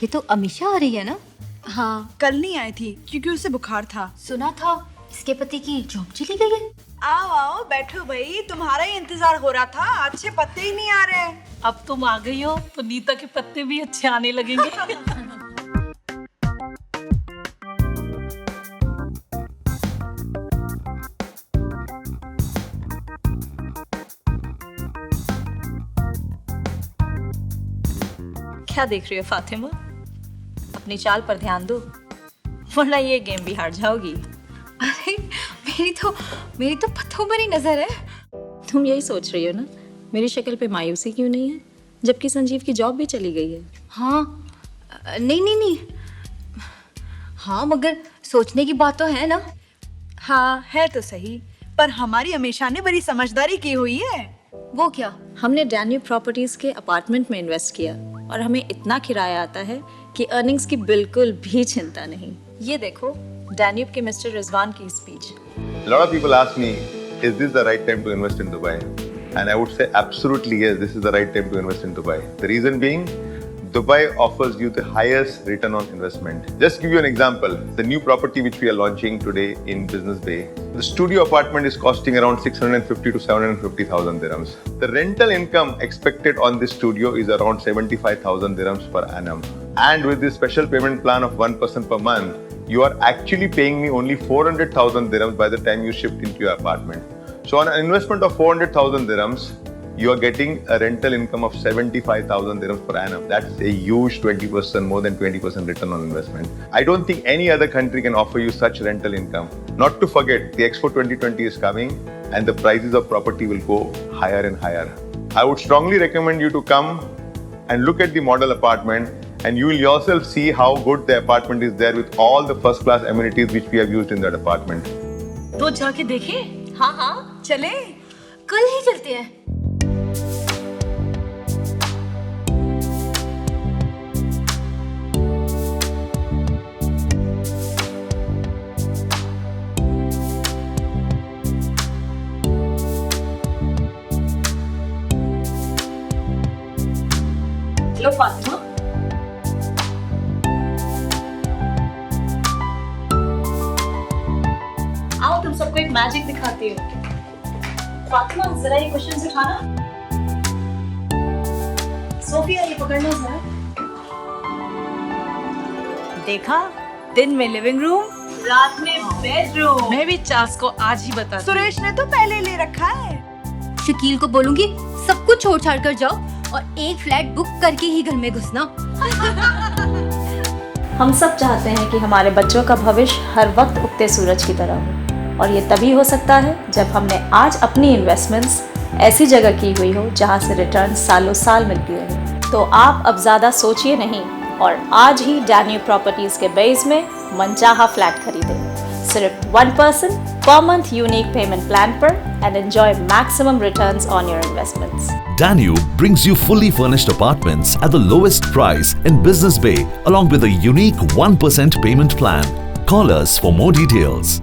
ये तो अमीषा आ रही है ना? हाँ, कल नहीं आई थी क्योंकि उसे बुखार था। सुना था इसके पति की जॉब चली गई है। आओ आओ बैठो भाई, तुम्हारा ही इंतजार हो रहा था, अच्छे पत्ते ही नहीं आ रहे। अब तुम आ गई हो तो नीता के पत्ते भी अच्छे आने लगेंगे। क्या देख रही हो फातिमा? अपनी चाल पर ध्यान दो, वरना ये गेम भी हार जाओगी। अरे मेरी तो पत्थरों पर ही नजर है। तुम यही सोच रही हो ना, मेरी शक्ल पे मायूसी क्यों नहीं है, जबकि संजीव की जॉब भी चली गई है। हाँ, नहीं। हाँ, मगर सोचने की बात तो है ना। हाँ है तो सही, पर हमारी अमीषा ने बड़ी समझदारी की हुई है। वो क्या? हमने डैन्यूब प्रॉपर्टीज के अपार्टमेंट में इन्वेस्ट किया और हमें इतना किराया आता है कि अर्निंग्स की बिल्कुल भी चिंता नहीं। ये देखो डैन्यूब के मिस्टर रिजवान की speech. A lot of people ask me, is this the right time to invest in Dubai? And I would say absolutely yes, this is the right time to invest in Dubai. The reason being, Dubai offers you the highest return on investment. Just give you an example, the new property which we are launching today in Business Bay, the studio apartment is costing around 650 to 750,000 dirhams. The rental income expected on this studio is around 75,000 dirhams per annum. And with this special payment plan of 1% per month, you are actually paying me only 400,000 dirhams by the time you shift into your apartment. So on an investment of 400,000 dirhams, you are getting a rental income of 75,000 dirhams per annum. That's a huge 20%, more than 20% return on investment. I don't think any other country can offer you such rental income. Not to forget, the Expo 2020 is coming and the prices of property will go higher and higher. I would strongly recommend you to come and look at the model apartment, and you will yourself see how good the apartment is there with all the first class amenities which we have used in that apartment. तो जाके देखें? हाँ चले। कल ही चलते हैं। लो फातिमा, आओ तुम सबको एक मैजिक दिखाती हूँ। फातिमा जरा ये क्वेश्चन उठाना। सोफिया ये पकड़ना जरा। देखा, दिन में लिविंग रूम, रात में बेडरूम। मैं भी चार्ल्स को आज ही बता दूं। सुरेश ने तो पहले ले रखा है। शकील को बोलूंगी सब कुछ छोड़ छाड़ कर जाओ और एक फ्लैट बुक करके ही घर में घुसना। हम सब चाहते हैं कि हमारे बच्चों का भविष्य हर वक्त उगते सूरज की तरह हो, और ये तभी हो सकता है जब हमने आज अपनी इन्वेस्टमेंट्स ऐसी जगह की हुई हो जहां से रिटर्न सालों साल मिलती रहे। तो आप अब ज़्यादा सोचिए नहीं और आज ही डैन्यूब प्रॉपर्टीज़ के बेस में मनचाहा फ्लैट खरीदें। सिर्फ 1% per month unique payment plan per and enjoy maximum returns on your investments. Danube brings you fully furnished apartments at the lowest price in Business Bay along with a unique 1% payment plan. Call us for more details.